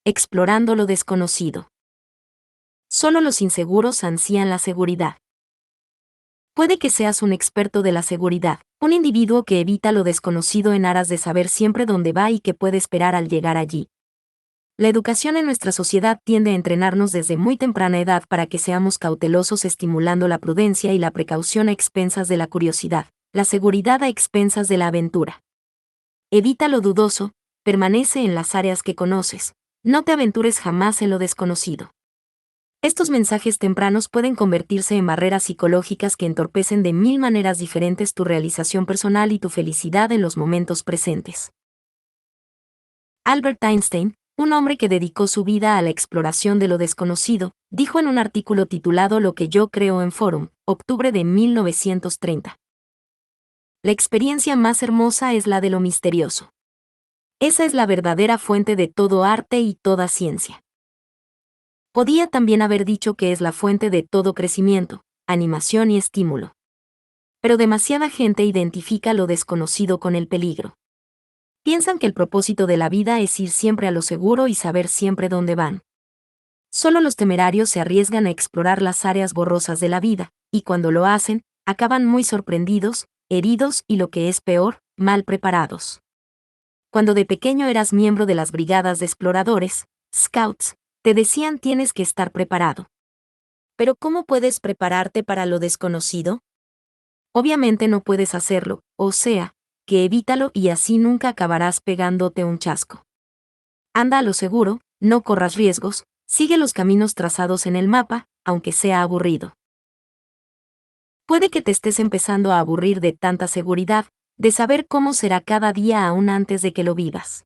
Explorando lo desconocido. Solo los inseguros ansían la seguridad. Puede que seas un experto de la seguridad, un individuo que evita lo desconocido en aras de saber siempre dónde va y qué puede esperar al llegar allí. La educación en nuestra sociedad tiende a entrenarnos desde muy temprana edad para que seamos cautelosos, estimulando la prudencia y la precaución a expensas de la curiosidad, la seguridad a expensas de la aventura. Evita lo dudoso, permanece en las áreas que conoces, no te aventures jamás en lo desconocido. Estos mensajes tempranos pueden convertirse en barreras psicológicas que entorpecen de mil maneras diferentes tu realización personal y tu felicidad en los momentos presentes. Albert Einstein, un hombre que dedicó su vida a la exploración de lo desconocido, dijo en un artículo titulado Lo que yo creo en Forum, octubre de 1930. La experiencia más hermosa es la de lo misterioso. Esa es la verdadera fuente de todo arte y toda ciencia. Podía también haber dicho que es la fuente de todo crecimiento, animación y estímulo. Pero demasiada gente identifica lo desconocido con el peligro. Piensan que el propósito de la vida es ir siempre a lo seguro y saber siempre dónde van. Solo los temerarios se arriesgan a explorar las áreas borrosas de la vida, y cuando lo hacen, acaban muy sorprendidos, heridos y lo que es peor, mal preparados. Cuando de pequeño eras miembro de las brigadas de exploradores, scouts, te decían tienes que estar preparado. Pero ¿cómo puedes prepararte para lo desconocido? Obviamente no puedes hacerlo, o sea, que evítalo y así nunca acabarás pegándote un chasco. Anda a lo seguro, no corras riesgos, sigue los caminos trazados en el mapa, aunque sea aburrido. Puede que te estés empezando a aburrir de tanta seguridad, de saber cómo será cada día aún antes de que lo vivas.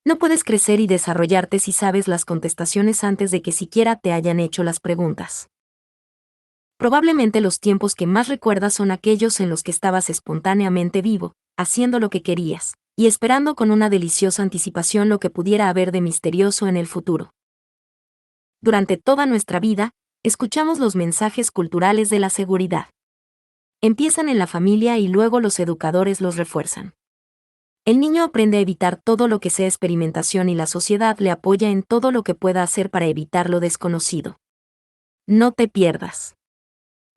No puedes crecer y desarrollarte si sabes las contestaciones antes de que siquiera te hayan hecho las preguntas. Probablemente los tiempos que más recuerdas son aquellos en los que estabas espontáneamente vivo, haciendo lo que querías, y esperando con una deliciosa anticipación lo que pudiera haber de misterioso en el futuro. Durante toda nuestra vida, escuchamos los mensajes culturales de la seguridad. Empiezan en la familia y luego los educadores los refuerzan. El niño aprende a evitar todo lo que sea experimentación y la sociedad le apoya en todo lo que pueda hacer para evitar lo desconocido. No te pierdas.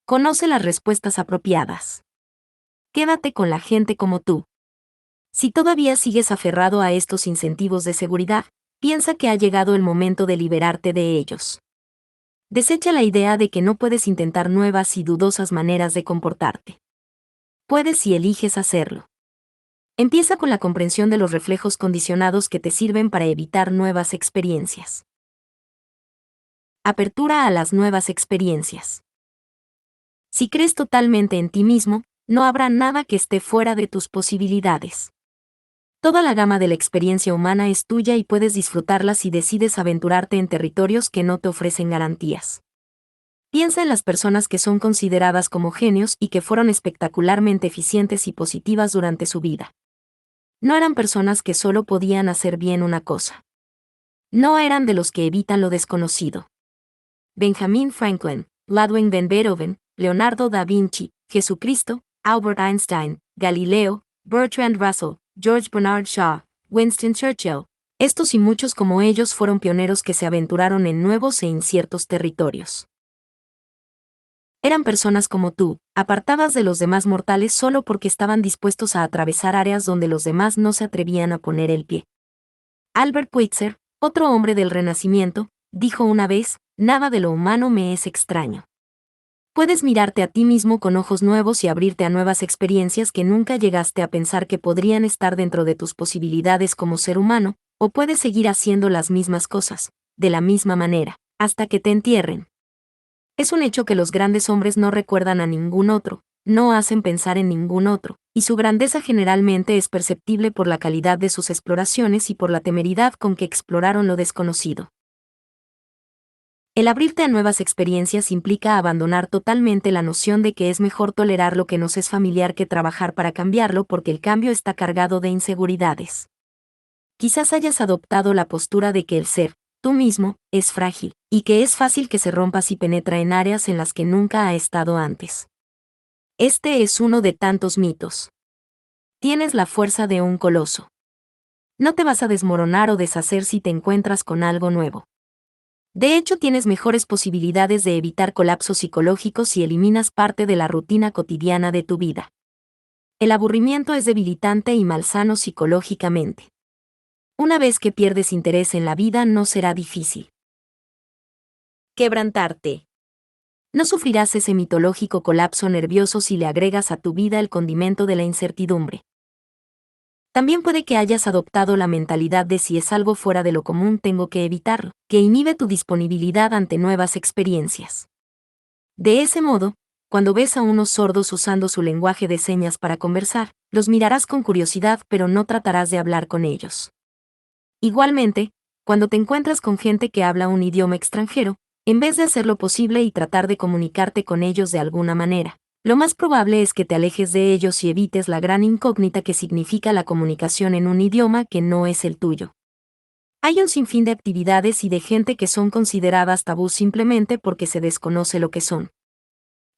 Conoce las respuestas apropiadas. Quédate con la gente como tú. Si todavía sigues aferrado a estos incentivos de seguridad, piensa que ha llegado el momento de liberarte de ellos. Desecha la idea de que no puedes intentar nuevas y dudosas maneras de comportarte. Puedes si eliges hacerlo. Empieza con la comprensión de los reflejos condicionados que te sirven para evitar nuevas experiencias. Apertura a las nuevas experiencias. Si crees totalmente en ti mismo, no habrá nada que esté fuera de tus posibilidades. Toda la gama de la experiencia humana es tuya y puedes disfrutarla si decides aventurarte en territorios que no te ofrecen garantías. Piensa en las personas que son consideradas como genios y que fueron espectacularmente eficientes y positivas durante su vida. No eran personas que solo podían hacer bien una cosa. No eran de los que evitan lo desconocido. Benjamin Franklin, Ludwig van Beethoven, Leonardo da Vinci, Jesucristo, Albert Einstein, Galileo, Bertrand Russell, George Bernard Shaw, Winston Churchill. Estos y muchos como ellos fueron pioneros que se aventuraron en nuevos e inciertos territorios. Eran personas como tú, apartadas de los demás mortales solo porque estaban dispuestos a atravesar áreas donde los demás no se atrevían a poner el pie. Albert Schweitzer, otro hombre del Renacimiento, dijo una vez, nada de lo humano me es extraño. Puedes mirarte a ti mismo con ojos nuevos y abrirte a nuevas experiencias que nunca llegaste a pensar que podrían estar dentro de tus posibilidades como ser humano, o puedes seguir haciendo las mismas cosas, de la misma manera, hasta que te entierren. Es un hecho que los grandes hombres no recuerdan a ningún otro, no hacen pensar en ningún otro, y su grandeza generalmente es perceptible por la calidad de sus exploraciones y por la temeridad con que exploraron lo desconocido. El abrirte a nuevas experiencias implica abandonar totalmente la noción de que es mejor tolerar lo que nos es familiar que trabajar para cambiarlo porque el cambio está cargado de inseguridades. Quizás hayas adoptado la postura de que el ser, tú mismo, es frágil, y que es fácil que se rompa si penetra en áreas en las que nunca ha estado antes. Este es uno de tantos mitos. Tienes la fuerza de un coloso. No te vas a desmoronar o deshacer si te encuentras con algo nuevo. De hecho, tienes mejores posibilidades de evitar colapsos psicológicos si eliminas parte de la rutina cotidiana de tu vida. El aburrimiento es debilitante y malsano psicológicamente. Una vez que pierdes interés en la vida, no será difícil quebrantarte. No sufrirás ese mitológico colapso nervioso si le agregas a tu vida el condimento de la incertidumbre. También puede que hayas adoptado la mentalidad de si es algo fuera de lo común tengo que evitarlo, que inhibe tu disponibilidad ante nuevas experiencias. De ese modo, cuando ves a unos sordos usando su lenguaje de señas para conversar, los mirarás con curiosidad pero no tratarás de hablar con ellos. Igualmente, cuando te encuentras con gente que habla un idioma extranjero, en vez de hacer lo posible y tratar de comunicarte con ellos de alguna manera, lo más probable es que te alejes de ellos y evites la gran incógnita que significa la comunicación en un idioma que no es el tuyo. Hay un sinfín de actividades y de gente que son consideradas tabú simplemente porque se desconoce lo que son.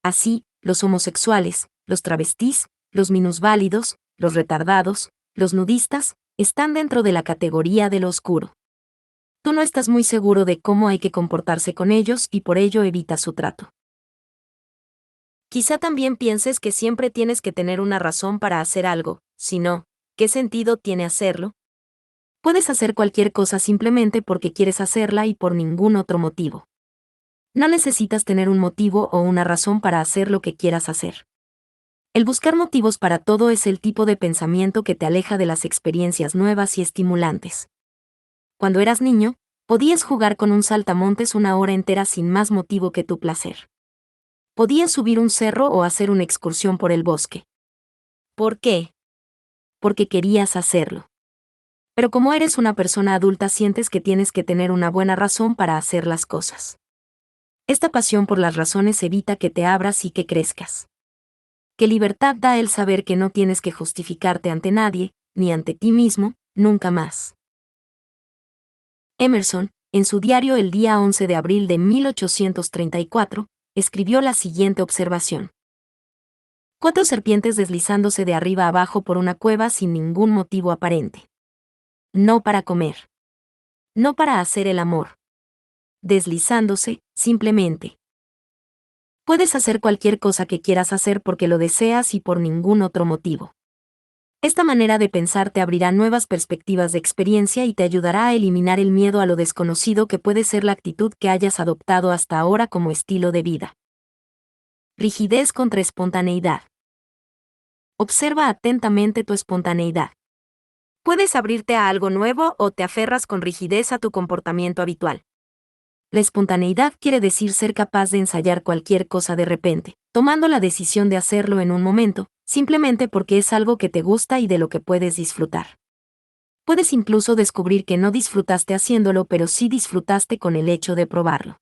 Así, los homosexuales, los travestis, los minusválidos, los retardados, los nudistas, están dentro de la categoría de lo oscuro. Tú no estás muy seguro de cómo hay que comportarse con ellos y por ello evitas su trato. Quizá también pienses que siempre tienes que tener una razón para hacer algo, si no, ¿qué sentido tiene hacerlo? Puedes hacer cualquier cosa simplemente porque quieres hacerla y por ningún otro motivo. No necesitas tener un motivo o una razón para hacer lo que quieras hacer. El buscar motivos para todo es el tipo de pensamiento que te aleja de las experiencias nuevas y estimulantes. Cuando eras niño, podías jugar con un saltamontes una hora entera sin más motivo que tu placer. Podías subir un cerro o hacer una excursión por el bosque. ¿Por qué? Porque querías hacerlo. Pero como eres una persona adulta, sientes que tienes que tener una buena razón para hacer las cosas. Esta pasión por las razones evita que te abras y que crezcas. ¿Qué libertad da el saber que no tienes que justificarte ante nadie, ni ante ti mismo, nunca más? Emerson, en su diario el día 11 de abril de 1834, escribió la siguiente observación. 4 serpientes deslizándose de arriba abajo por una cueva sin ningún motivo aparente. No para comer. No para hacer el amor. Deslizándose, simplemente. Puedes hacer cualquier cosa que quieras hacer porque lo deseas y por ningún otro motivo. Esta manera de pensar te abrirá nuevas perspectivas de experiencia y te ayudará a eliminar el miedo a lo desconocido que puede ser la actitud que hayas adoptado hasta ahora como estilo de vida. Rigidez contra espontaneidad. Observa atentamente tu espontaneidad. Puedes abrirte a algo nuevo o te aferras con rigidez a tu comportamiento habitual. La espontaneidad quiere decir ser capaz de ensayar cualquier cosa de repente, tomando la decisión de hacerlo en un momento, simplemente porque es algo que te gusta y de lo que puedes disfrutar. Puedes incluso descubrir que no disfrutaste haciéndolo, pero sí disfrutaste con el hecho de probarlo.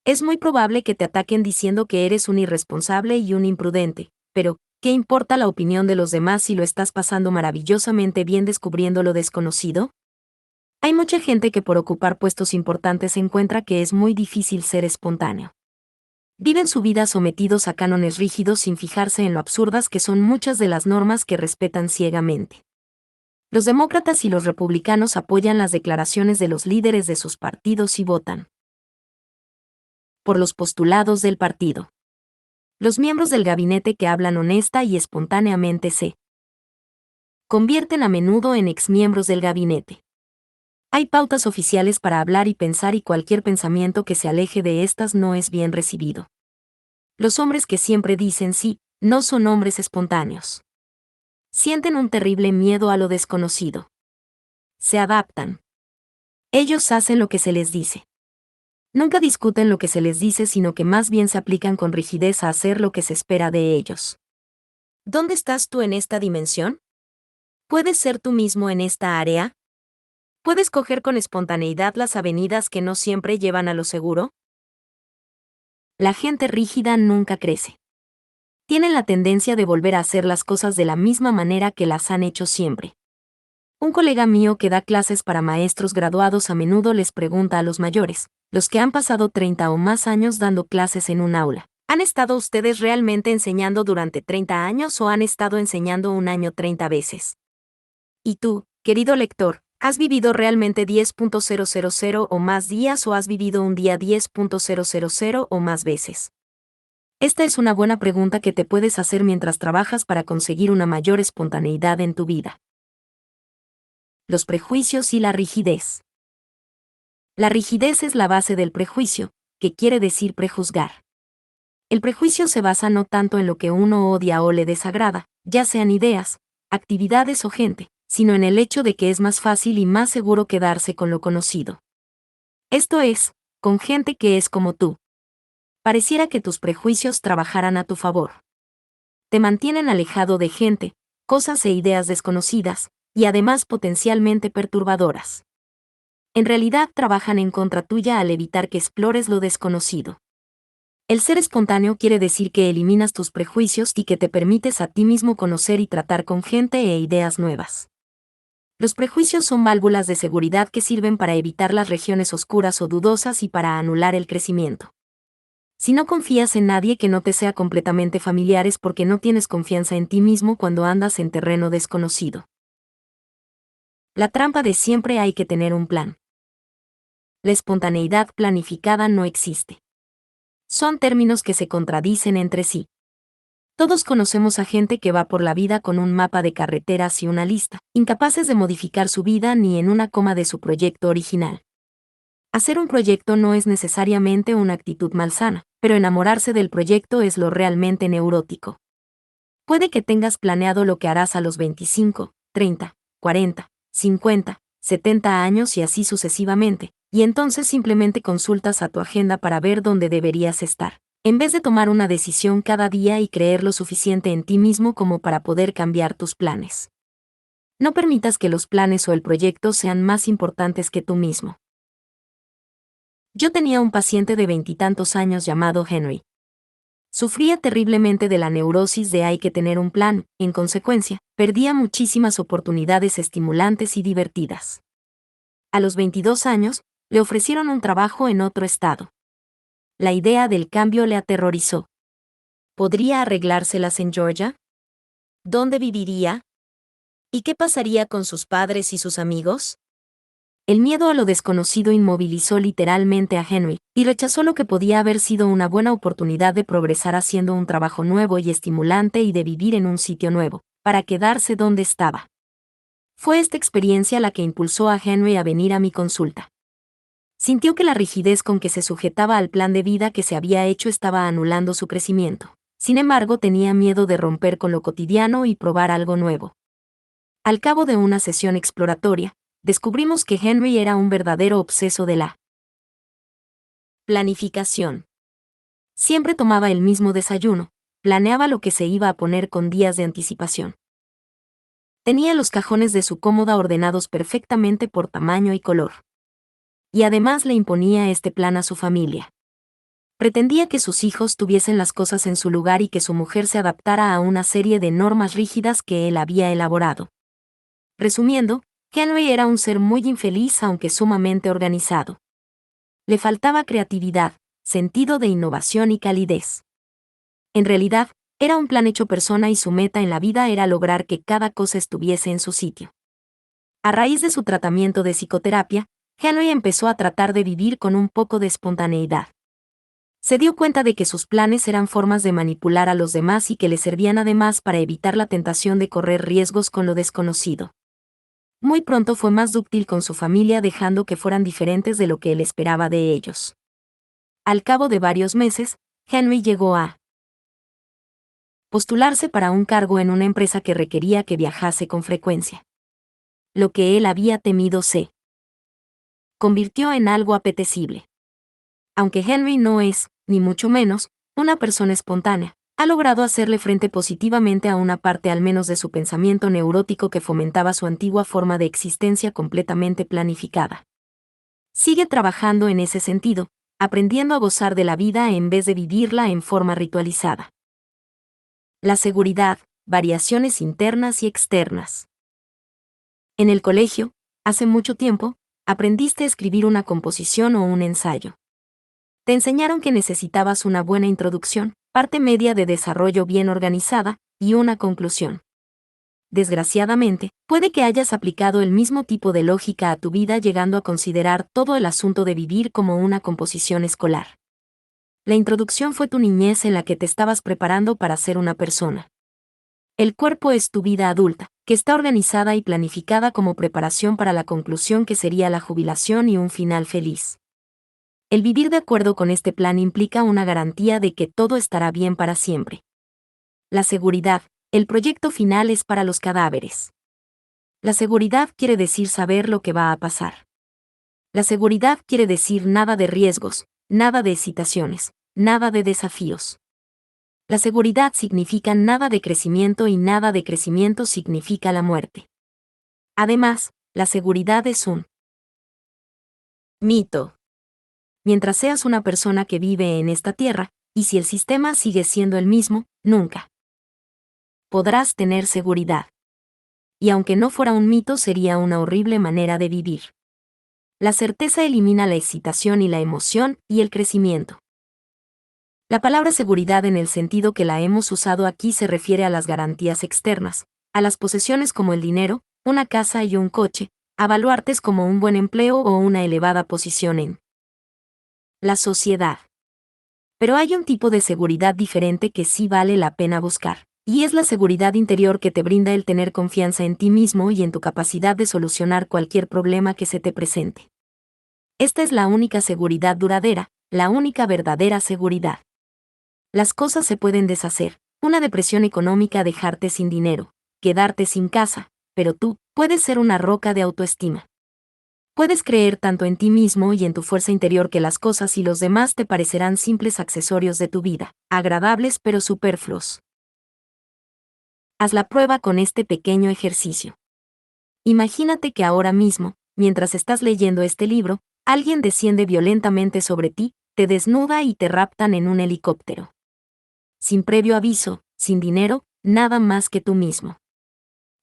Es muy probable que te ataquen diciendo que eres un irresponsable y un imprudente, pero, ¿qué importa la opinión de los demás si lo estás pasando maravillosamente bien descubriendo lo desconocido? Hay mucha gente que por ocupar puestos importantes encuentra que es muy difícil ser espontáneo. Viven su vida sometidos a cánones rígidos sin fijarse en lo absurdas que son muchas de las normas que respetan ciegamente. Los demócratas y los republicanos apoyan las declaraciones de los líderes de sus partidos y votan por los postulados del partido. Los miembros del gabinete que hablan honesta y espontáneamente se convierten a menudo en exmiembros del gabinete. Hay pautas oficiales para hablar y pensar y cualquier pensamiento que se aleje de estas no es bien recibido. Los hombres que siempre dicen sí, no son hombres espontáneos. Sienten un terrible miedo a lo desconocido. Se adaptan. Ellos hacen lo que se les dice. Nunca discuten lo que se les dice, sino que más bien se aplican con rigidez a hacer lo que se espera de ellos. ¿Dónde estás tú en esta dimensión? ¿Puedes ser tú mismo en esta área? ¿Puedes coger con espontaneidad las avenidas que no siempre llevan a lo seguro? La gente rígida nunca crece. Tienen la tendencia de volver a hacer las cosas de la misma manera que las han hecho siempre. Un colega mío que da clases para maestros graduados a menudo les pregunta a los mayores, los que han pasado 30 o más años dando clases en un aula, ¿han estado ustedes realmente enseñando durante 30 años o han estado enseñando un año 30 veces? ¿Y tú, Querido lector, ¿has vivido realmente 10.000 o más días o has vivido un día 10.000 o más veces? Esta es una buena pregunta que te puedes hacer mientras trabajas para conseguir una mayor espontaneidad en tu vida. Los prejuicios y la rigidez. La rigidez es la base del prejuicio, que quiere decir prejuzgar. El prejuicio se basa no tanto en lo que uno odia o le desagrada, ya sean ideas, actividades o gente, sino en el hecho de que es más fácil y más seguro quedarse con lo conocido. Esto es, con gente que es como tú. Pareciera que tus prejuicios trabajaran a tu favor. Te mantienen alejado de gente, cosas e ideas desconocidas, y además potencialmente perturbadoras. En realidad trabajan en contra tuya al evitar que explores lo desconocido. El ser espontáneo quiere decir que eliminas tus prejuicios y que te permites a ti mismo conocer y tratar con gente e ideas nuevas. Los prejuicios son válvulas de seguridad que sirven para evitar las regiones oscuras o dudosas y para anular el crecimiento. Si no confías en nadie que no te sea completamente familiar es porque no tienes confianza en ti mismo cuando andas en terreno desconocido. La trampa de siempre hay que tener un plan. La espontaneidad planificada no existe. Son términos que se contradicen entre sí. Todos conocemos a gente que va por la vida con un mapa de carreteras y una lista, incapaces de modificar su vida ni en una coma de su proyecto original. Hacer un proyecto no es necesariamente una actitud malsana, pero enamorarse del proyecto es lo realmente neurótico. Puede que tengas planeado lo que harás a los 25, 30, 40, 50, 70 años y así sucesivamente, y entonces simplemente consultas a tu agenda para ver dónde deberías estar, en vez de tomar una decisión cada día y creer lo suficiente en ti mismo como para poder cambiar tus planes. No permitas que los planes o el proyecto sean más importantes que tú mismo. Yo tenía un paciente de 20 años llamado Henry. Sufría terriblemente de la neurosis de hay que tener un plan, en consecuencia, perdía muchísimas oportunidades estimulantes y divertidas. A los 22 años, le ofrecieron un trabajo en otro estado. La idea del cambio le aterrorizó. ¿Podría arreglárselas en Georgia? ¿Dónde viviría? ¿Y qué pasaría con sus padres y sus amigos? El miedo a lo desconocido inmovilizó literalmente a Henry, y rechazó lo que podía haber sido una buena oportunidad de progresar haciendo un trabajo nuevo y estimulante y de vivir en un sitio nuevo, para quedarse donde estaba. Fue esta experiencia la que impulsó a Henry a venir a mi consulta. Sintió que la rigidez con que se sujetaba al plan de vida que se había hecho estaba anulando su crecimiento. Sin embargo, tenía miedo de romper con lo cotidiano y probar algo nuevo. Al cabo de una sesión exploratoria, descubrimos que Henry era un verdadero obseso de la planificación. Siempre tomaba el mismo desayuno, planeaba lo que se iba a poner con días de anticipación. Tenía los cajones de su cómoda ordenados perfectamente por tamaño y color. Y además le imponía este plan a su familia. Pretendía que sus hijos tuviesen las cosas en su lugar y que su mujer se adaptara a una serie de normas rígidas que él había elaborado. Resumiendo, Henry era un ser muy infeliz aunque sumamente organizado. Le faltaba creatividad, sentido de innovación y calidez. En realidad, era un plan hecho persona y su meta en la vida era lograr que cada cosa estuviese en su sitio. A raíz de su tratamiento de psicoterapia, Henry empezó a tratar de vivir con un poco de espontaneidad. Se dio cuenta de que sus planes eran formas de manipular a los demás y que le servían además para evitar la tentación de correr riesgos con lo desconocido. Muy pronto fue más dúctil con su familia dejando que fueran diferentes de lo que él esperaba de ellos. Al cabo de varios meses, Henry llegó a postularse para un cargo en una empresa que requería que viajase con frecuencia. Lo que él había temido se convirtió en algo apetecible. Aunque Henry no es, ni mucho menos, una persona espontánea, ha logrado hacerle frente positivamente a una parte al menos de su pensamiento neurótico que fomentaba su antigua forma de existencia completamente planificada. Sigue trabajando en ese sentido, aprendiendo a gozar de la vida en vez de vivirla en forma ritualizada. La seguridad, variaciones internas y externas. En el colegio, hace mucho tiempo, aprendiste a escribir una composición o un ensayo. Te enseñaron que necesitabas una buena introducción, parte media de desarrollo bien organizada, y una conclusión. desgraciadamente, puede que hayas aplicado el mismo tipo de lógica a tu vida llegando a considerar todo el asunto de vivir como una composición escolar. La introducción fue tu niñez en la que te estabas preparando para ser una persona. El cuerpo es tu vida adulta, que está organizada y planificada como preparación para la conclusión que sería la jubilación y un final feliz. El vivir de acuerdo con este plan implica una garantía de que todo estará bien para siempre. La seguridad, el proyecto final es para los cadáveres. La seguridad quiere decir saber lo que va a pasar. La seguridad quiere decir nada de riesgos, nada de excitaciones, nada de desafíos. La seguridad significa nada de crecimiento y nada de crecimiento significa la muerte. Además, la seguridad es un mito. Mientras seas una persona que vive en esta tierra, y si el sistema sigue siendo el mismo, nunca podrás tener seguridad. Y aunque no fuera un mito, sería una horrible manera de vivir. La certeza elimina la excitación y la emoción y el crecimiento. La palabra seguridad en el sentido que la hemos usado aquí se refiere a las garantías externas, a las posesiones como el dinero, una casa y un coche, a baluartes como un buen empleo o una elevada posición en la sociedad. Pero hay un tipo de seguridad diferente que sí vale la pena buscar, y es la seguridad interior que te brinda el tener confianza en ti mismo y en tu capacidad de solucionar cualquier problema que se te presente. Esta es la única seguridad duradera, la única verdadera seguridad. Las cosas se pueden deshacer, una depresión económica, dejarte sin dinero, quedarte sin casa, pero tú puedes ser una roca de autoestima. Puedes creer tanto en ti mismo y en tu fuerza interior que las cosas y los demás te parecerán simples accesorios de tu vida, agradables pero superfluos. Haz la prueba con este pequeño ejercicio. Imagínate que ahora mismo, mientras estás leyendo este libro, alguien desciende violentamente sobre ti, te desnuda y te raptan en un helicóptero. Sin previo aviso, sin dinero, nada más que tú mismo.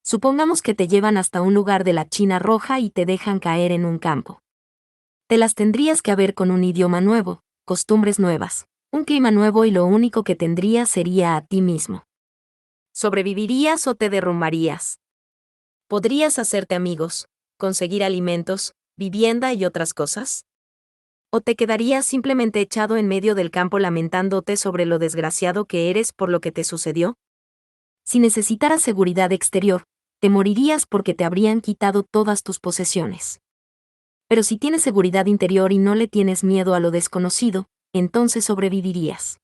Supongamos que te llevan hasta un lugar de la China roja y te dejan caer en un campo. Te las tendrías que haber con un idioma nuevo, costumbres nuevas, un clima nuevo y lo único que tendrías sería a ti mismo. ¿Sobrevivirías o te derrumbarías? ¿Podrías hacerte amigos, conseguir alimentos, vivienda y otras cosas? ¿O te quedarías simplemente echado en medio del campo lamentándote sobre lo desgraciado que eres por lo que te sucedió? Si necesitaras seguridad exterior, te morirías porque te habrían quitado todas tus posesiones. Pero si tienes seguridad interior y no le tienes miedo a lo desconocido, entonces sobrevivirías.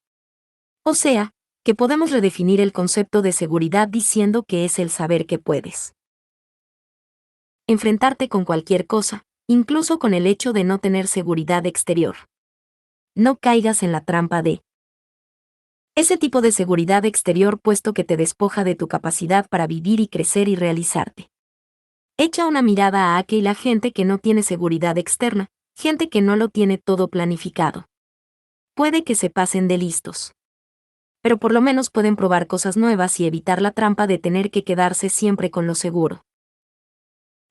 O sea, que podemos redefinir el concepto de seguridad diciendo que es el saber que puedes enfrentarte con cualquier cosa, incluso con el hecho de no tener seguridad exterior. No caigas en la trampa de ese tipo de seguridad exterior puesto que te despoja de tu capacidad para vivir y crecer y realizarte. Echa una mirada a aquella gente que no tiene seguridad externa, gente que no lo tiene todo planificado. Puede que se pasen de listos. Pero por lo menos pueden probar cosas nuevas y evitar la trampa de tener que quedarse siempre con lo seguro.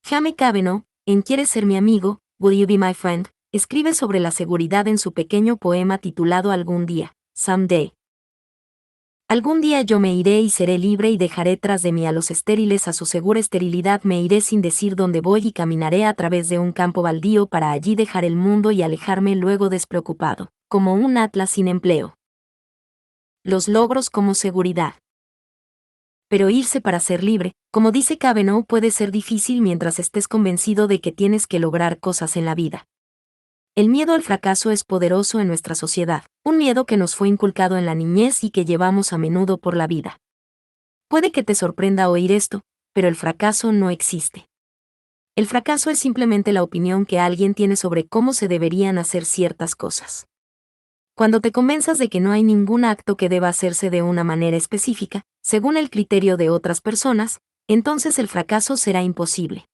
Jaime Cavanaugh, en ¿Quieres ser mi amigo? Will you be my friend?, escribe sobre la seguridad en su pequeño poema titulado Algún día, Someday. Algún día yo me iré y seré libre y dejaré tras de mí a los estériles a su segura esterilidad, me iré sin decir dónde voy y caminaré a través de un campo baldío para allí dejar el mundo y alejarme luego despreocupado, como un atlas sin empleo. Los logros como seguridad. Pero irse para ser libre, como dice Cavanaugh, puede ser difícil mientras estés convencido de que tienes que lograr cosas en la vida. El miedo al fracaso es poderoso en nuestra sociedad, un miedo que nos fue inculcado en la niñez y que llevamos a menudo por la vida. Puede que te sorprenda oír esto, pero el fracaso no existe. El fracaso es simplemente la opinión que alguien tiene sobre cómo se deberían hacer ciertas cosas. Cuando te convenzas de que no hay ningún acto que deba hacerse de una manera específica, según el criterio de otras personas, entonces el fracaso será imposible.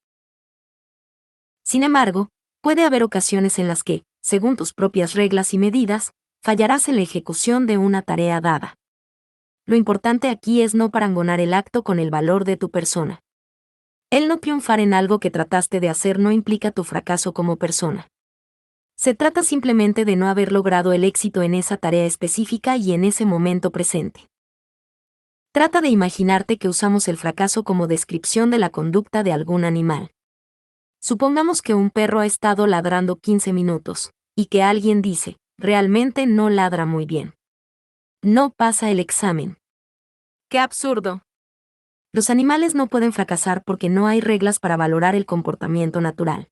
Sin embargo, puede haber ocasiones en las que, según tus propias reglas y medidas, fallarás en la ejecución de una tarea dada. Lo importante aquí es no parangonar el acto con el valor de tu persona. El no triunfar en algo que trataste de hacer no implica tu fracaso como persona. Se trata simplemente de no haber logrado el éxito en esa tarea específica y en ese momento presente. Trata de imaginarte que usamos el fracaso como descripción de la conducta de algún animal. Supongamos que un perro ha estado ladrando 15 minutos, y que alguien dice, realmente no ladra muy bien. No pasa el examen. ¡Qué absurdo! Los animales no pueden fracasar porque no hay reglas para valorar el comportamiento natural.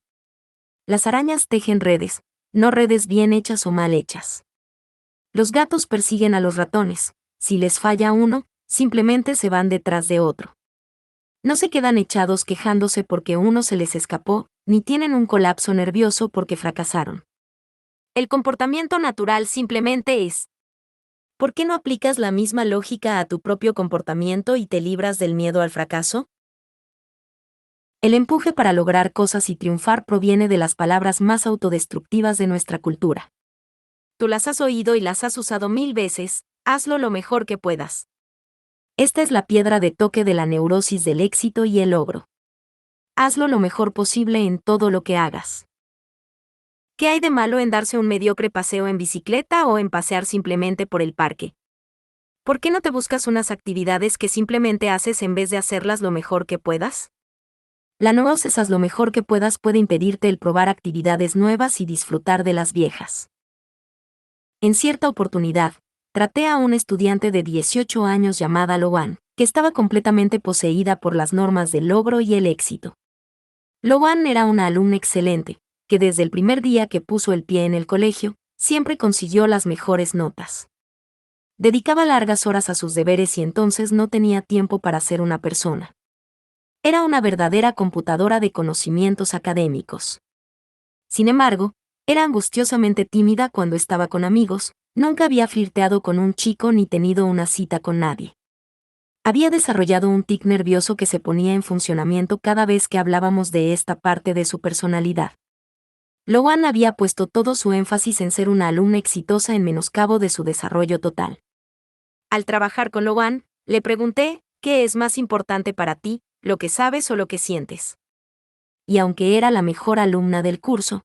Las arañas tejen redes, no redes bien hechas o mal hechas. Los gatos persiguen a los ratones, si les falla uno, simplemente se van detrás de otro. No se quedan echados quejándose porque uno se les escapó, ni tienen un colapso nervioso porque fracasaron. El comportamiento natural simplemente es. ¿Por qué no aplicas la misma lógica a tu propio comportamiento y te libras del miedo al fracaso? El empuje para lograr cosas y triunfar proviene de las palabras más autodestructivas de nuestra cultura. Tú las has oído y las has usado 1000 veces, hazlo lo mejor que puedas. Esta es la piedra de toque de la neurosis del éxito y el logro. Hazlo lo mejor posible en todo lo que hagas. ¿Qué hay de malo en darse un mediocre paseo en bicicleta o en pasear simplemente por el parque? ¿Por qué no te buscas unas actividades que simplemente haces en vez de hacerlas lo mejor que puedas? La no haces lo mejor que puedas puede impedirte el probar actividades nuevas y disfrutar de las viejas. En cierta oportunidad, traté a una estudiante de 18 años llamada Loan, que estaba completamente poseída por las normas del logro y el éxito. Loan era una alumna excelente, que desde el primer día que puso el pie en el colegio, siempre consiguió las mejores notas. Dedicaba largas horas a sus deberes y entonces no tenía tiempo para ser una persona. Era una verdadera computadora de conocimientos académicos. Sin embargo, era angustiosamente tímida cuando estaba con amigos, nunca había flirteado con un chico ni tenido una cita con nadie. Había desarrollado un tic nervioso que se ponía en funcionamiento cada vez que hablábamos de esta parte de su personalidad. Loan había puesto todo su énfasis en ser una alumna exitosa en menoscabo de su desarrollo total. Al trabajar con Loan, le pregunté, ¿qué es más importante para ti, lo que sabes o lo que sientes? Y aunque era la mejor alumna del curso,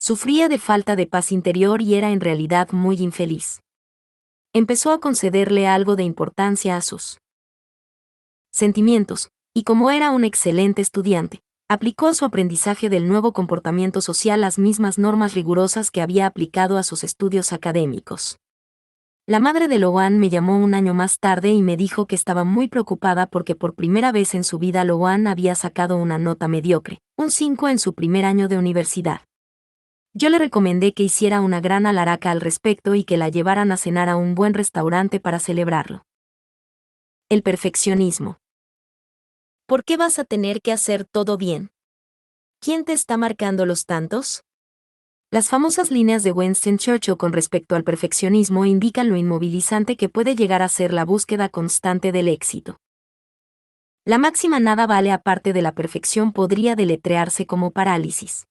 sufría de falta de paz interior y era en realidad muy infeliz. Empezó a concederle algo de importancia a sus sentimientos, y como era un excelente estudiante, aplicó a su aprendizaje del nuevo comportamiento social las mismas normas rigurosas que había aplicado a sus estudios académicos. La madre de Loan me llamó un año más tarde y me dijo que estaba muy preocupada porque por primera vez en su vida Loan había sacado una nota mediocre, un 5 en su primer año de universidad. Yo le recomendé que hiciera una gran alaraca al respecto y que la llevaran a cenar a un buen restaurante para celebrarlo. El perfeccionismo. ¿Por qué vas a tener que hacer todo bien? ¿Quién te está marcando los tantos? Las famosas líneas de Winston Churchill con respecto al perfeccionismo indican lo inmovilizante que puede llegar a ser la búsqueda constante del éxito. La máxima nada vale aparte de la perfección podría deletrearse como parálisis.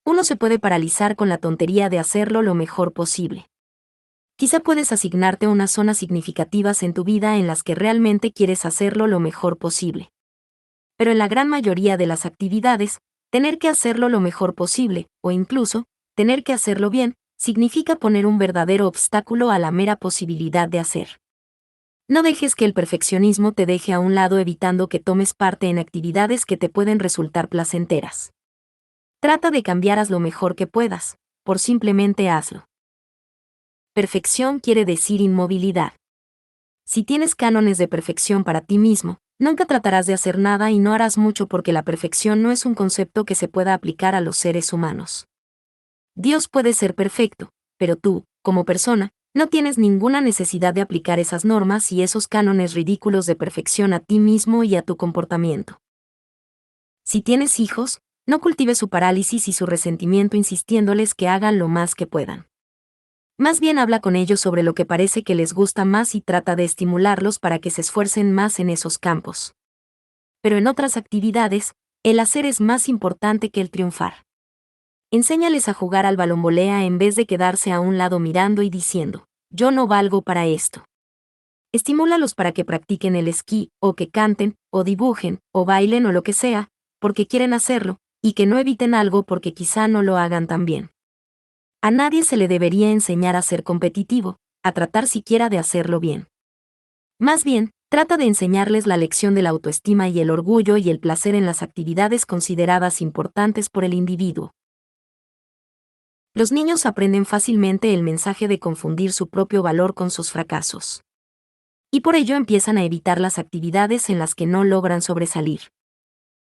Uno se puede paralizar con la tontería de hacerlo lo mejor posible. Quizá puedes asignarte unas zonas significativas en tu vida en las que realmente quieres hacerlo lo mejor posible. Pero en la gran mayoría de las actividades, tener que hacerlo lo mejor posible, o incluso, tener que hacerlo bien, significa poner un verdadero obstáculo a la mera posibilidad de hacer. No dejes que el perfeccionismo te deje a un lado evitando que tomes parte en actividades que te pueden resultar placenteras. Trata de cambiar lo mejor que puedas, por simplemente hazlo. Perfección quiere decir inmovilidad. Si tienes cánones de perfección para ti mismo, nunca tratarás de hacer nada y no harás mucho porque la perfección no es un concepto que se pueda aplicar a los seres humanos. Dios puede ser perfecto, pero tú, como persona, no tienes ninguna necesidad de aplicar esas normas y esos cánones ridículos de perfección a ti mismo y a tu comportamiento. Si tienes hijos, no cultives su parálisis y su resentimiento insistiéndoles que hagan lo más que puedan. Más bien habla con ellos sobre lo que parece que les gusta más y trata de estimularlos para que se esfuercen más en esos campos. Pero en otras actividades, el hacer es más importante que el triunfar. Enséñales a jugar al balonvolea en vez de quedarse a un lado mirando y diciendo, yo no valgo para esto. Estimúlalos para que practiquen el esquí, o que canten, o dibujen, o bailen o lo que sea, porque quieren hacerlo, y que no eviten algo porque quizá no lo hagan tan bien. A nadie se le debería enseñar a ser competitivo, a tratar siquiera de hacerlo bien. Más bien, trata de enseñarles la lección de la autoestima y el orgullo y el placer en las actividades consideradas importantes por el individuo. Los niños aprenden fácilmente el mensaje de confundir su propio valor con sus fracasos. Y por ello empiezan a evitar las actividades en las que no logran sobresalir.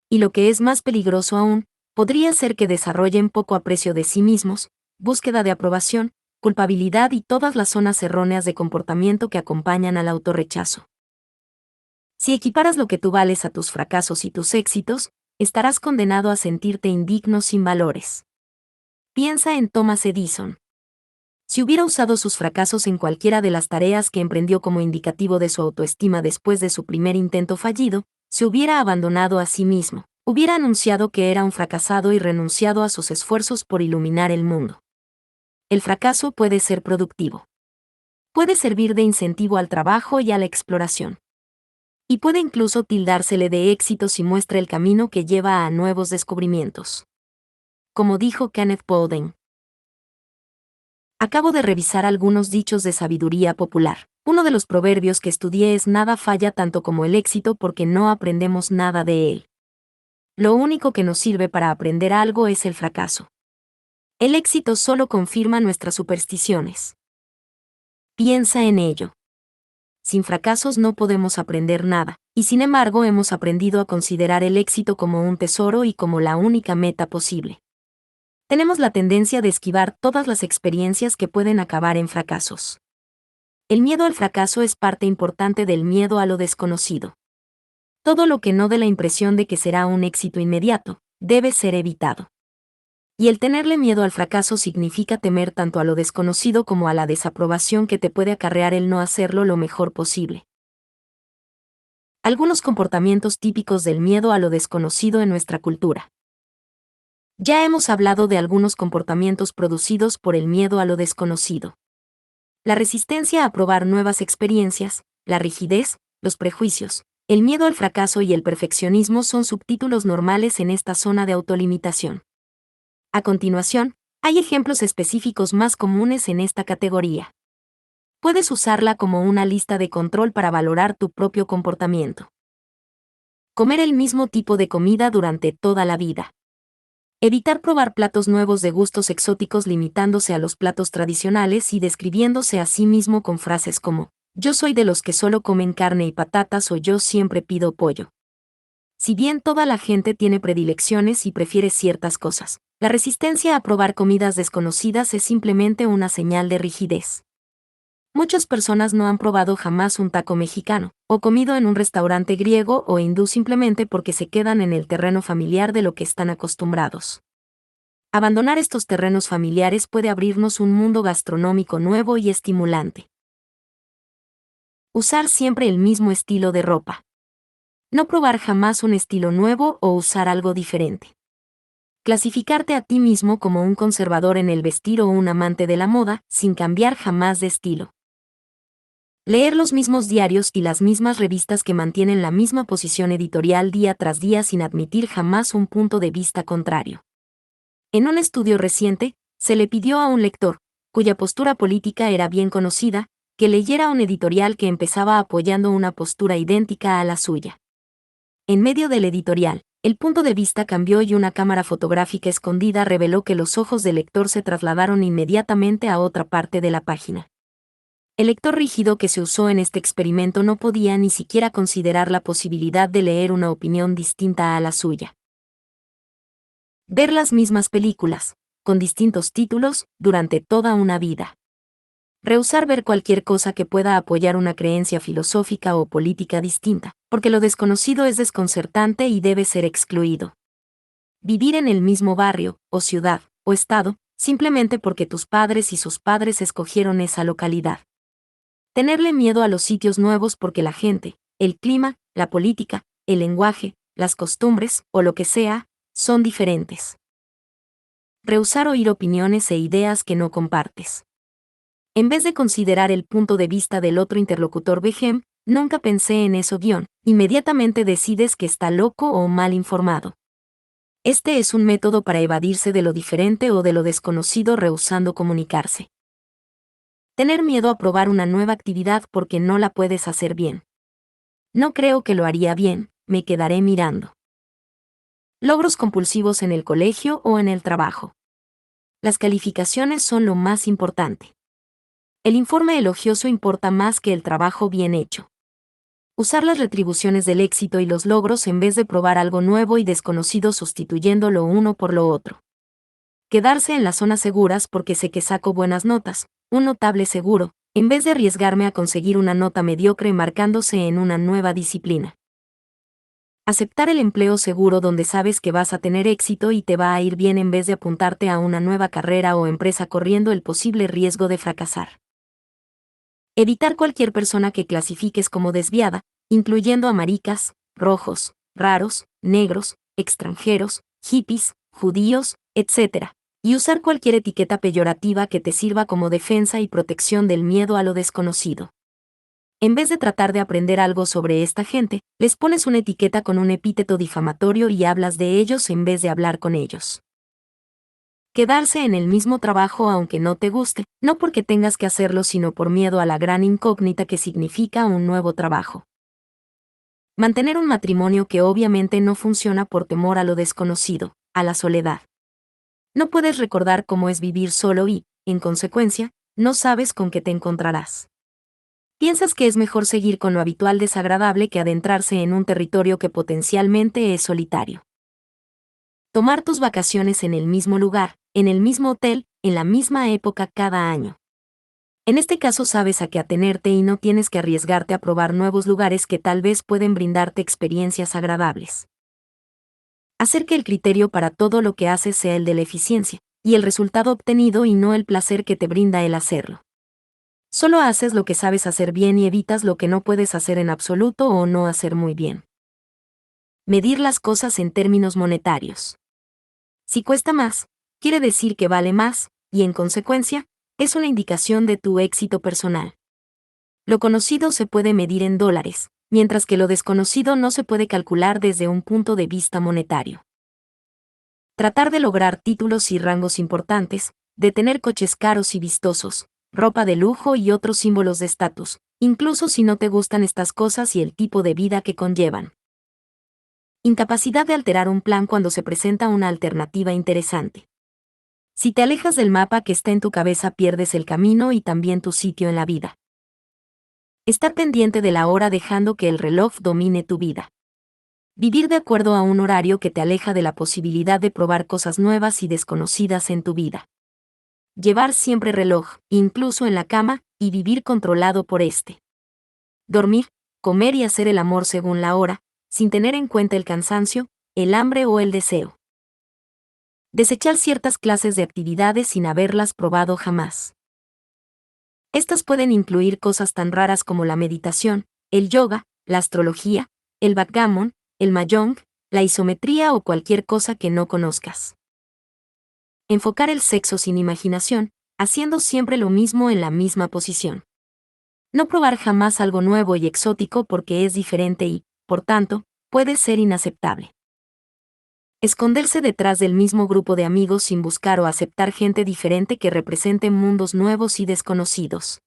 Y lo que es más peligroso aún, podría ser que desarrollen poco aprecio de sí mismos, búsqueda de aprobación, culpabilidad y todas las zonas erróneas de comportamiento que acompañan al autorrechazo. Si equiparas lo que tú vales a tus fracasos y tus éxitos, estarás condenado a sentirte indigno sin valores. Piensa en Thomas Edison. Si hubiera usado sus fracasos en cualquiera de las tareas que emprendió como indicativo de su autoestima después de su primer intento fallido, se hubiera abandonado a sí mismo, hubiera anunciado que era un fracasado y renunciado a sus esfuerzos por iluminar el mundo. El fracaso puede ser productivo. Puede servir de incentivo al trabajo y a la exploración. Y puede incluso tildársele de éxito si muestra el camino que lleva a nuevos descubrimientos. Como dijo Kenneth Boulding. Acabo de revisar algunos dichos de sabiduría popular. Uno de los proverbios que estudié es: nada falla tanto como el éxito porque no aprendemos nada de él. Lo único que nos sirve para aprender algo es el fracaso. El éxito solo confirma nuestras supersticiones. Piensa en ello. Sin fracasos no podemos aprender nada, y sin embargo hemos aprendido a considerar el éxito como un tesoro y como la única meta posible. Tenemos la tendencia de esquivar todas las experiencias que pueden acabar en fracasos. El miedo al fracaso es parte importante del miedo a lo desconocido. Todo lo que no dé la impresión de que será un éxito inmediato, debe ser evitado. Y el tenerle miedo al fracaso significa temer tanto a lo desconocido como a la desaprobación que te puede acarrear el no hacerlo lo mejor posible. Algunos comportamientos típicos del miedo a lo desconocido en nuestra cultura. Ya hemos hablado de algunos comportamientos producidos por el miedo a lo desconocido. La resistencia a probar nuevas experiencias, la rigidez, los prejuicios, el miedo al fracaso y el perfeccionismo son subtítulos normales en esta zona de autolimitación. A continuación, hay ejemplos específicos más comunes en esta categoría. Puedes usarla como una lista de control para valorar tu propio comportamiento. Comer el mismo tipo de comida durante toda la vida. Evitar probar platos nuevos de gustos exóticos limitándose a los platos tradicionales y describiéndose a sí mismo con frases como: yo soy de los que solo comen carne y patatas o yo siempre pido pollo. Si bien toda la gente tiene predilecciones y prefiere ciertas cosas, la resistencia a probar comidas desconocidas es simplemente una señal de rigidez. Muchas personas no han probado jamás un taco mexicano, o comido en un restaurante griego o hindú simplemente porque se quedan en el terreno familiar de lo que están acostumbrados. Abandonar estos terrenos familiares puede abrirnos un mundo gastronómico nuevo y estimulante. Usar siempre el mismo estilo de ropa. No probar jamás un estilo nuevo o usar algo diferente. Clasificarte a ti mismo como un conservador en el vestir o un amante de la moda, sin cambiar jamás de estilo. Leer los mismos diarios y las mismas revistas que mantienen la misma posición editorial día tras día sin admitir jamás un punto de vista contrario. En un estudio reciente, se le pidió a un lector, cuya postura política era bien conocida, que leyera un editorial que empezaba apoyando una postura idéntica a la suya. En medio del editorial, el punto de vista cambió y una cámara fotográfica escondida reveló que los ojos del lector se trasladaron inmediatamente a otra parte de la página. El lector rígido que se usó en este experimento no podía ni siquiera considerar la posibilidad de leer una opinión distinta a la suya. Ver las mismas películas, con distintos títulos, durante toda una vida. Rehusar ver cualquier cosa que pueda apoyar una creencia filosófica o política distinta, porque lo desconocido es desconcertante y debe ser excluido. Vivir en el mismo barrio, o ciudad, o estado, simplemente porque tus padres y sus padres escogieron esa localidad. Tenerle miedo a los sitios nuevos porque la gente, el clima, la política, el lenguaje, las costumbres, o lo que sea, son diferentes. Rehusar oír opiniones e ideas que no compartes. En vez de considerar el punto de vista del otro interlocutor nunca pensé en eso inmediatamente decides que está loco o mal informado. Este es un método para evadirse de lo diferente o de lo desconocido rehusando comunicarse. Tener miedo a probar una nueva actividad porque no la puedes hacer bien. No creo que lo haría bien, me quedaré mirando. Logros compulsivos en el colegio o en el trabajo. Las calificaciones son lo más importante. El informe elogioso importa más que el trabajo bien hecho. Usar las retribuciones del éxito y los logros en vez de probar algo nuevo y desconocido sustituyendo lo uno por lo otro. Quedarse en las zonas seguras porque sé que saco buenas notas, un notable seguro, en vez de arriesgarme a conseguir una nota mediocre embarcándose en una nueva disciplina. Aceptar el empleo seguro donde sabes que vas a tener éxito y te va a ir bien en vez de apuntarte a una nueva carrera o empresa corriendo el posible riesgo de fracasar. Evitar cualquier persona que clasifiques como desviada, incluyendo a maricas, rojos, raros, negros, extranjeros, hippies, judíos, etc. Y usar cualquier etiqueta peyorativa que te sirva como defensa y protección del miedo a lo desconocido. En vez de tratar de aprender algo sobre esta gente, les pones una etiqueta con un epíteto difamatorio y hablas de ellos en vez de hablar con ellos. Quedarse en el mismo trabajo aunque no te guste, no porque tengas que hacerlo sino por miedo a la gran incógnita que significa un nuevo trabajo. Mantener un matrimonio que obviamente no funciona por temor a lo desconocido, a la soledad. No puedes recordar cómo es vivir solo y, en consecuencia, no sabes con qué te encontrarás. Piensas que es mejor seguir con lo habitual desagradable que adentrarse en un territorio que potencialmente es solitario. Tomar tus vacaciones en el mismo lugar, en el mismo hotel, en la misma época cada año. En este caso sabes a qué atenerte y no tienes que arriesgarte a probar nuevos lugares que tal vez pueden brindarte experiencias agradables. Hacer que el criterio para todo lo que haces sea el de la eficiencia, y el resultado obtenido y no el placer que te brinda el hacerlo. Solo haces lo que sabes hacer bien y evitas lo que no puedes hacer en absoluto o no hacer muy bien. Medir las cosas en términos monetarios. Si cuesta más, quiere decir que vale más, y en consecuencia, es una indicación de tu éxito personal. Lo conocido se puede medir en dólares, mientras que lo desconocido no se puede calcular desde un punto de vista monetario. Tratar de lograr títulos y rangos importantes, de tener coches caros y vistosos, ropa de lujo y otros símbolos de estatus, incluso si no te gustan estas cosas y el tipo de vida que conllevan. Incapacidad de alterar un plan cuando se presenta una alternativa interesante. Si te alejas del mapa que está en tu cabeza pierdes el camino y también tu sitio en la vida. Estar pendiente de la hora dejando que el reloj domine tu vida. Vivir de acuerdo a un horario que te aleja de la posibilidad de probar cosas nuevas y desconocidas en tu vida. Llevar siempre reloj, incluso en la cama, y vivir controlado por este. Dormir, comer y hacer el amor según la hora, sin tener en cuenta el cansancio, el hambre o el deseo. Desechar ciertas clases de actividades sin haberlas probado jamás. Estas pueden incluir cosas tan raras como la meditación, el yoga, la astrología, el backgammon, el mahjong, la isometría o cualquier cosa que no conozcas. Enfocar el sexo sin imaginación, haciendo siempre lo mismo en la misma posición. No probar jamás algo nuevo y exótico porque es diferente y, por tanto, puede ser inaceptable. Esconderse detrás del mismo grupo de amigos sin buscar o aceptar gente diferente que represente mundos nuevos y desconocidos.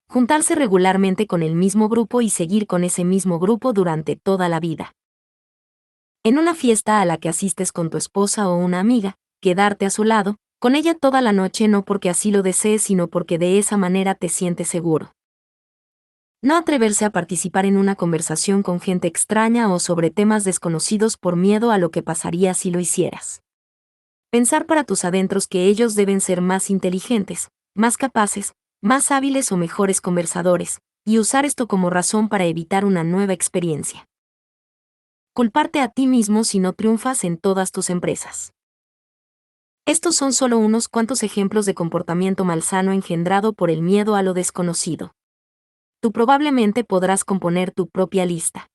Juntarse regularmente con el mismo grupo y seguir con ese mismo grupo durante toda la vida. En una fiesta a la que asistes con tu esposa o una amiga, quedarte a su lado, con ella toda la noche no porque así lo desees sino porque de esa manera te sientes seguro. No atreverse a participar en una conversación con gente extraña o sobre temas desconocidos por miedo a lo que pasaría si lo hicieras. Pensar para tus adentros que ellos deben ser más inteligentes, más capaces, más hábiles o mejores conversadores, y usar esto como razón para evitar una nueva experiencia. Culparte a ti mismo si no triunfas en todas tus empresas. Estos son solo unos cuantos ejemplos de comportamiento malsano engendrado por el miedo a lo desconocido. Tú probablemente podrás componer tu propia lista.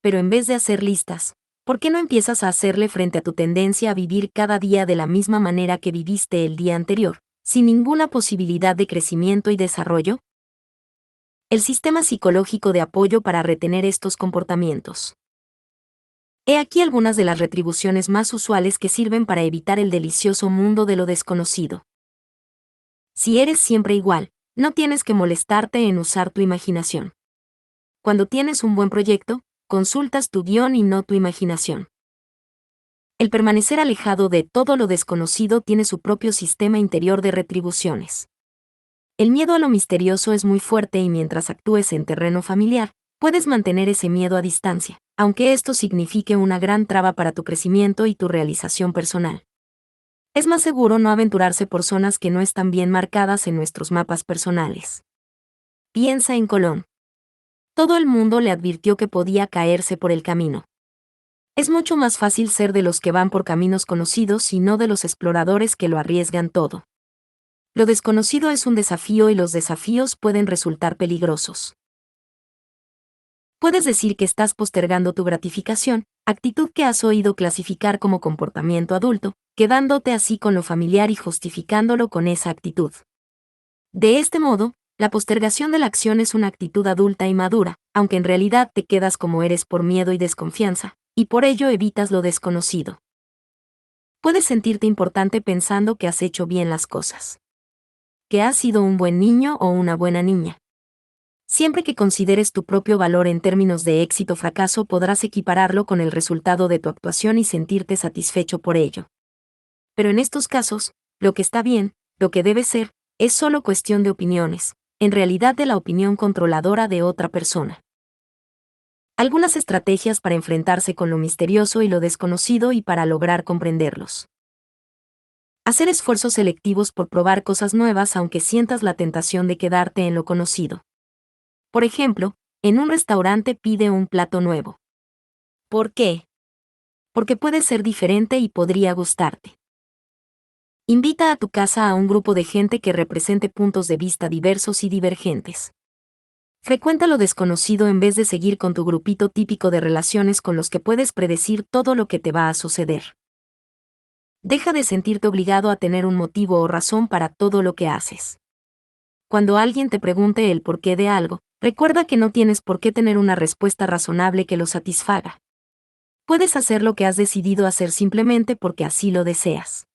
Pero en vez de hacer listas, ¿por qué no empiezas a hacerle frente a tu tendencia a vivir cada día de la misma manera que viviste el día anterior, sin ninguna posibilidad de crecimiento y desarrollo? El sistema psicológico de apoyo para retener estos comportamientos. He aquí algunas de las retribuciones más usuales que sirven para evitar el delicioso mundo de lo desconocido. Si eres siempre igual, No tienes que molestarte en usar tu imaginación. Cuando tienes un buen proyecto, consultas tu guión y no tu imaginación. El permanecer alejado de todo lo desconocido tiene su propio sistema interior de retribuciones. El miedo a lo misterioso es muy fuerte y mientras actúes en terreno familiar, puedes mantener ese miedo a distancia, aunque esto signifique una gran traba para tu crecimiento y tu realización personal. Es más seguro no aventurarse por zonas que no están bien marcadas en nuestros mapas personales. Piensa en Colón. Todo el mundo le advirtió que podía caerse por el camino. Es mucho más fácil ser de los que van por caminos conocidos y no de los exploradores que lo arriesgan todo. Lo desconocido es un desafío y los desafíos pueden resultar peligrosos. Puedes decir que estás postergando tu gratificación, actitud que has oído clasificar como comportamiento adulto, quedándote así con lo familiar y justificándolo con esa actitud. De este modo, la postergación de la acción es una actitud adulta y madura, aunque en realidad te quedas como eres por miedo y desconfianza, y por ello evitas lo desconocido. Puedes sentirte importante pensando que has hecho bien las cosas. Que has sido un buen niño o una buena niña. Siempre que consideres tu propio valor en términos de éxito o fracaso podrás equipararlo con el resultado de tu actuación y sentirte satisfecho por ello. Pero en estos casos, lo que está bien, lo que debe ser, es solo cuestión de opiniones, en realidad de la opinión controladora de otra persona. Algunas estrategias para enfrentarse con lo misterioso y lo desconocido y para lograr comprenderlos. Hacer esfuerzos selectivos por probar cosas nuevas aunque sientas la tentación de quedarte en lo conocido. Por ejemplo, en un restaurante pide un plato nuevo. ¿Por qué? Porque puede ser diferente y podría gustarte. Invita a tu casa a un grupo de gente que represente puntos de vista diversos y divergentes. Frecuenta lo desconocido en vez de seguir con tu grupito típico de relaciones con los que puedes predecir todo lo que te va a suceder. Deja de sentirte obligado a tener un motivo o razón para todo lo que haces. Cuando alguien te pregunte el porqué de algo, recuerda que no tienes por qué tener una respuesta razonable que lo satisfaga. Puedes hacer lo que has decidido hacer simplemente porque así lo deseas.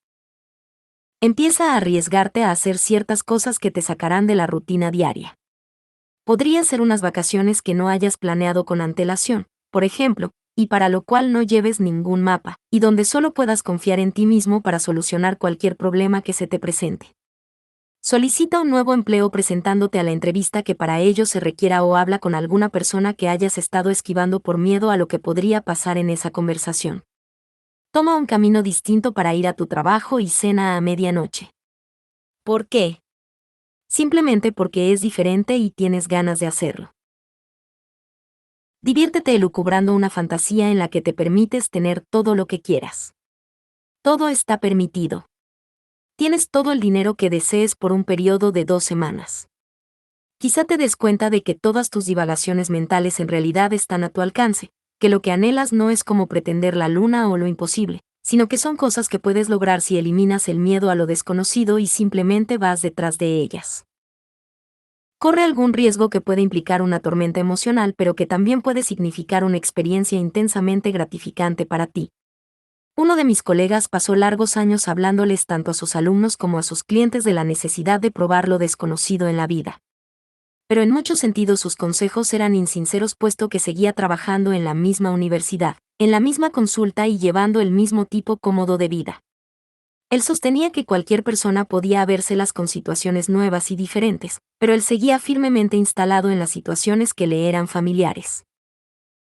Empieza a arriesgarte a hacer ciertas cosas que te sacarán de la rutina diaria. Podrían ser unas vacaciones que no hayas planeado con antelación, por ejemplo, y para lo cual no lleves ningún mapa, y donde solo puedas confiar en ti mismo para solucionar cualquier problema que se te presente. Solicita un nuevo empleo presentándote a la entrevista que para ello se requiera o habla con alguna persona que hayas estado esquivando por miedo a lo que podría pasar en esa conversación. Toma un camino distinto para ir a tu trabajo y cena a medianoche. ¿Por qué? Simplemente porque es diferente y tienes ganas de hacerlo. Diviértete elucubrando una fantasía en la que te permites tener todo lo que quieras. Todo está permitido. Tienes todo el dinero que desees por un periodo de 2 semanas. Quizá te des cuenta de que todas tus divagaciones mentales en realidad están a tu alcance, que lo que anhelas no es como pretender la luna o lo imposible, sino que son cosas que puedes lograr si eliminas el miedo a lo desconocido y simplemente vas detrás de ellas. Corre algún riesgo que puede implicar una tormenta emocional, pero que también puede significar una experiencia intensamente gratificante para ti. Uno de mis colegas pasó largos años hablándoles tanto a sus alumnos como a sus clientes de la necesidad de probar lo desconocido en la vida. Pero en muchos sentidos sus consejos eran insinceros puesto que seguía trabajando en la misma universidad, en la misma consulta y llevando el mismo tipo cómodo de vida. Él sostenía que cualquier persona podía habérselas con situaciones nuevas y diferentes, pero él seguía firmemente instalado en las situaciones que le eran familiares.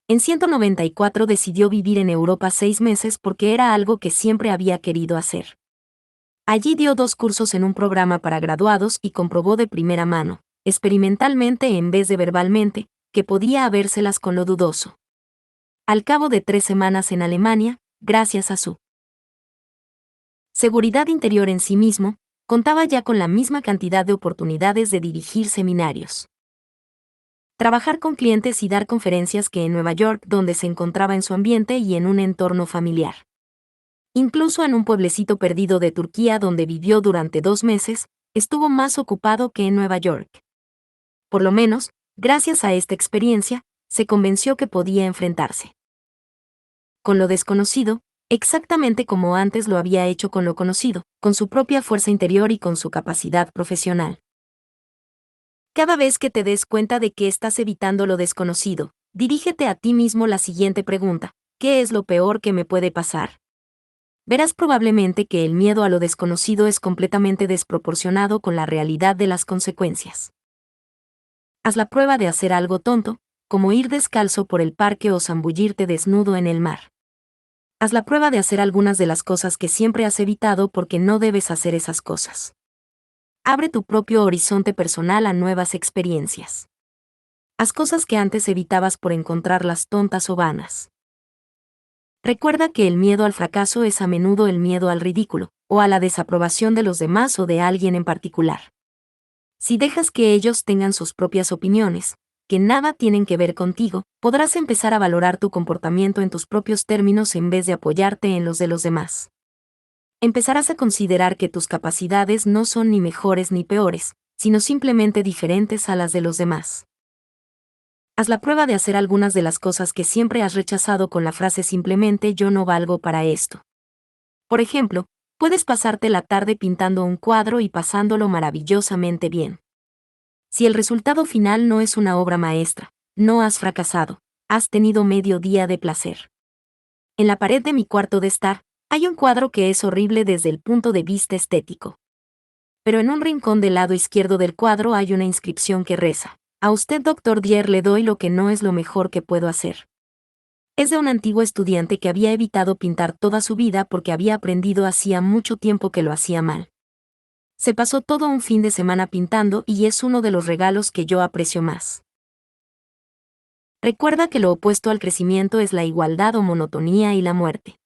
En 194 decidió vivir en Europa 6 meses porque era algo que siempre había querido hacer. Allí dio 2 cursos en un programa para graduados y comprobó de primera mano, experimentalmente en vez de verbalmente, que podía habérselas con lo dudoso. Al cabo de 3 semanas en Alemania, gracias a su seguridad interior en sí mismo, contaba ya con la misma cantidad de oportunidades de dirigir seminarios, trabajar con clientes y dar conferencias que en Nueva York, donde se encontraba en su ambiente y en un entorno familiar. Incluso en un pueblecito perdido de Turquía donde vivió durante 2 meses, estuvo más ocupado que en Nueva York. Por lo menos, gracias a esta experiencia, se convenció que podía enfrentarse con lo desconocido, exactamente como antes lo había hecho con lo conocido, con su propia fuerza interior y con su capacidad profesional. Cada vez que te des cuenta de que estás evitando lo desconocido, dirígete a ti mismo la siguiente pregunta: ¿qué es lo peor que me puede pasar? Verás probablemente que el miedo a lo desconocido es completamente desproporcionado con la realidad de las consecuencias. Haz la prueba de hacer algo tonto, como ir descalzo por el parque o zambullirte desnudo en el mar. Haz la prueba de hacer algunas de las cosas que siempre has evitado porque no debes hacer esas cosas. Abre tu propio horizonte personal a nuevas experiencias. Haz cosas que antes evitabas por encontrarlas tontas o vanas. Recuerda que el miedo al fracaso es a menudo el miedo al ridículo, o a la desaprobación de los demás o de alguien en particular. Si dejas que ellos tengan sus propias opiniones, que nada tienen que ver contigo, podrás empezar a valorar tu comportamiento en tus propios términos en vez de apoyarte en los de los demás. Empezarás a considerar que tus capacidades no son ni mejores ni peores, sino simplemente diferentes a las de los demás. Haz la prueba de hacer algunas de las cosas que siempre has rechazado con la frase simplemente yo no valgo para esto. Por ejemplo, puedes pasarte la tarde pintando un cuadro y pasándolo maravillosamente bien. Si el resultado final no es una obra maestra, no has fracasado, has tenido medio día de placer. En la pared de mi cuarto de estar, hay un cuadro que es horrible desde el punto de vista estético. Pero en un rincón del lado izquierdo del cuadro hay una inscripción que reza: a usted, Dr. Dier, le doy lo que no es lo mejor que puedo hacer. Es de un antiguo estudiante que había evitado pintar toda su vida porque había aprendido hacía mucho tiempo que lo hacía mal. Se pasó todo un fin de semana pintando y es uno de los regalos que yo aprecio más. Recuerda que lo opuesto al crecimiento es la igualdad o monotonía y la muerte.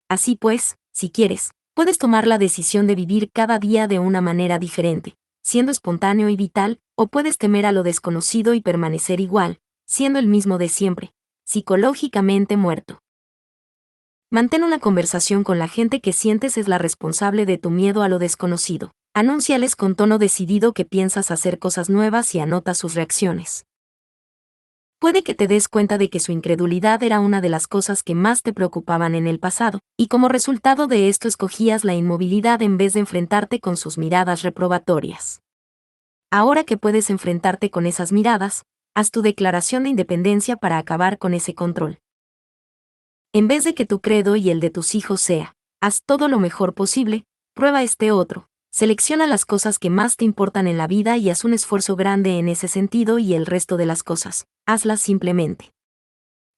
Así pues, si quieres, puedes tomar la decisión de vivir cada día de una manera diferente, siendo espontáneo y vital, o puedes temer a lo desconocido y permanecer igual, siendo el mismo de siempre, psicológicamente muerto. Mantén una conversación con la gente que sientes es la responsable de tu miedo a lo desconocido. Anúnciales con tono decidido que piensas hacer cosas nuevas y anota sus reacciones. Puede que te des cuenta de que su incredulidad era una de las cosas que más te preocupaban en el pasado, y como resultado de esto escogías la inmovilidad en vez de enfrentarte con sus miradas reprobatorias. Ahora que puedes enfrentarte con esas miradas, haz tu declaración de independencia para acabar con ese control. En vez de que tu credo y el de tus hijos sea: haz todo lo mejor posible, prueba este otro. Selecciona las cosas que más te importan en la vida y haz un esfuerzo grande en ese sentido, y el resto de las cosas, hazlas simplemente.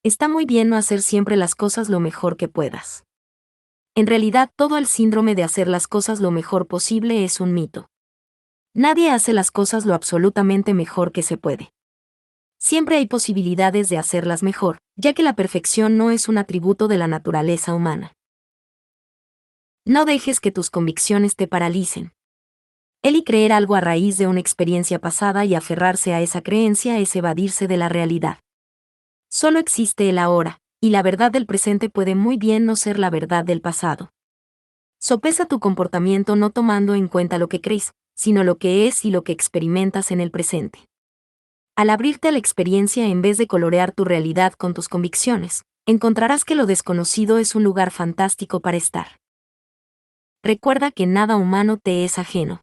Está muy bien no hacer siempre las cosas lo mejor que puedas. En realidad, todo el síndrome de hacer las cosas lo mejor posible es un mito. Nadie hace las cosas lo absolutamente mejor que se puede. Siempre hay posibilidades de hacerlas mejor, ya que la perfección no es un atributo de la naturaleza humana. No dejes que tus convicciones te paralicen. El creer algo a raíz de una experiencia pasada y aferrarse a esa creencia es evadirse de la realidad. Solo existe el ahora, y la verdad del presente puede muy bien no ser la verdad del pasado. Sopesa tu comportamiento no tomando en cuenta lo que crees, sino lo que es y lo que experimentas en el presente. Al abrirte a la experiencia en vez de colorear tu realidad con tus convicciones, encontrarás que lo desconocido es un lugar fantástico para estar. Recuerda que nada humano te es ajeno.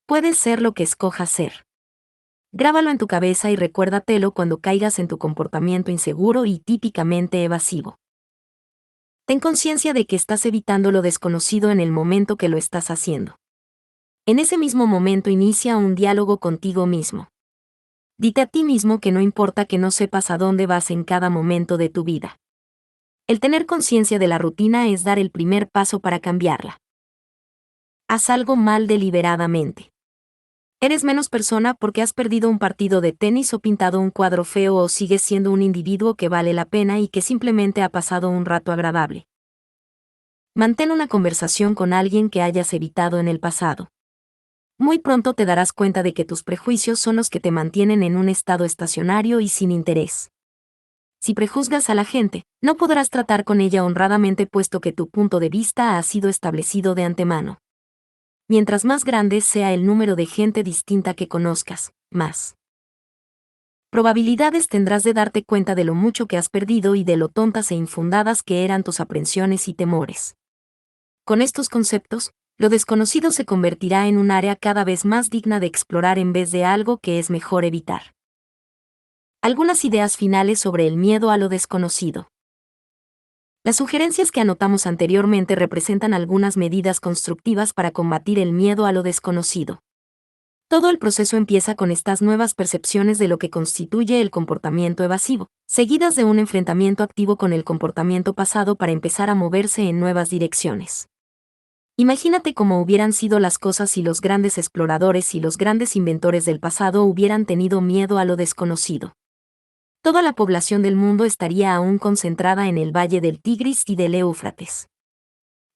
Puedes ser lo que escojas ser. Grábalo en tu cabeza y recuérdatelo cuando caigas en tu comportamiento inseguro y típicamente evasivo. Ten conciencia de que estás evitando lo desconocido en el momento que lo estás haciendo. En ese mismo momento inicia un diálogo contigo mismo. Dite a ti mismo que no importa que no sepas a dónde vas en cada momento de tu vida. El tener conciencia de la rutina es dar el primer paso para cambiarla. Haz algo mal deliberadamente. Eres menos persona porque has perdido un partido de tenis o pintado un cuadro feo, o sigues siendo un individuo que vale la pena y que simplemente ha pasado un rato agradable. Mantén una conversación con alguien que hayas evitado en el pasado. Muy pronto te darás cuenta de que tus prejuicios son los que te mantienen en un estado estacionario y sin interés. Si prejuzgas a la gente, no podrás tratar con ella honradamente puesto que tu punto de vista ha sido establecido de antemano. Mientras más grande sea el número de gente distinta que conozcas, más probabilidades tendrás de darte cuenta de lo mucho que has perdido y de lo tontas e infundadas que eran tus aprensiones y temores. Con estos conceptos, Lo desconocido se convertirá en un área cada vez más digna de explorar en vez de algo que es mejor evitar. Algunas ideas finales sobre el miedo a lo desconocido. Las sugerencias que anotamos anteriormente representan algunas medidas constructivas para combatir el miedo a lo desconocido. Todo el proceso empieza con estas nuevas percepciones de lo que constituye el comportamiento evasivo, seguidas de un enfrentamiento activo con el comportamiento pasado para empezar a moverse en nuevas direcciones. Imagínate cómo hubieran sido las cosas si los grandes exploradores y los grandes inventores del pasado hubieran tenido miedo a lo desconocido. Toda la población del mundo estaría aún concentrada en el valle del Tigris y del Éufrates.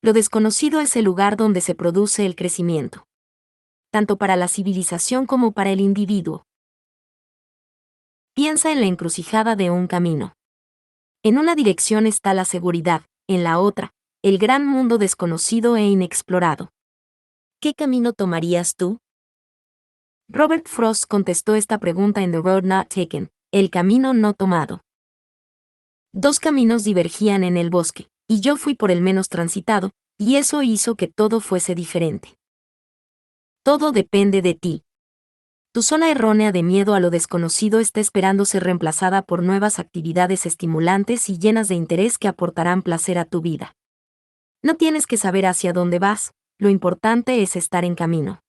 Lo desconocido es el lugar donde se produce el crecimiento, tanto para la civilización como para el individuo. Piensa en la encrucijada de un camino. En una dirección está la seguridad, en la otra, el gran mundo desconocido e inexplorado. ¿Qué camino tomarías tú? Robert Frost contestó esta pregunta en The Road Not Taken, el camino no tomado. Dos caminos divergían en el bosque, y yo fui por el menos transitado, y eso hizo que todo fuese diferente. Todo depende de ti. Tu zona errónea de miedo a lo desconocido está esperando ser reemplazada por nuevas actividades estimulantes y llenas de interés que aportarán placer a tu vida. No tienes que saber hacia dónde vas, lo importante es estar en camino.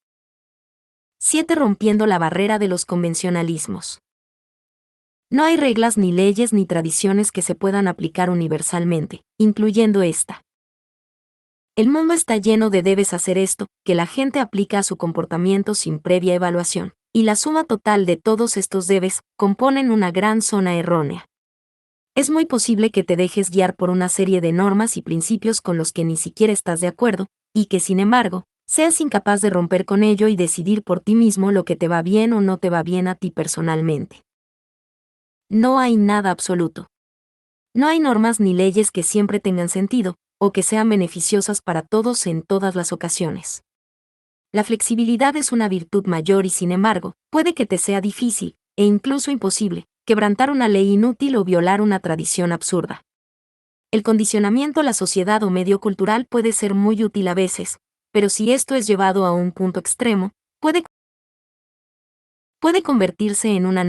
7. Rompiendo la barrera de los convencionalismos. No hay reglas ni leyes ni tradiciones que se puedan aplicar universalmente, incluyendo esta. El mundo está lleno de debes hacer esto, que la gente aplica a su comportamiento sin previa evaluación, y la suma total de todos estos debes componen una gran zona errónea. Es muy posible que te dejes guiar por una serie de normas y principios con los que ni siquiera estás de acuerdo, y que sin embargo, seas incapaz de romper con ello y decidir por ti mismo lo que te va bien o no te va bien a ti personalmente. No hay nada absoluto. No hay normas ni leyes que siempre tengan sentido, o que sean beneficiosas para todos en todas las ocasiones. La flexibilidad es una virtud mayor y sin embargo, puede que te sea difícil, e incluso imposible, quebrantar una ley inútil o violar una tradición absurda. El condicionamiento a la sociedad o medio cultural puede ser muy útil a veces, pero si esto es llevado a un punto extremo, puede convertirse en una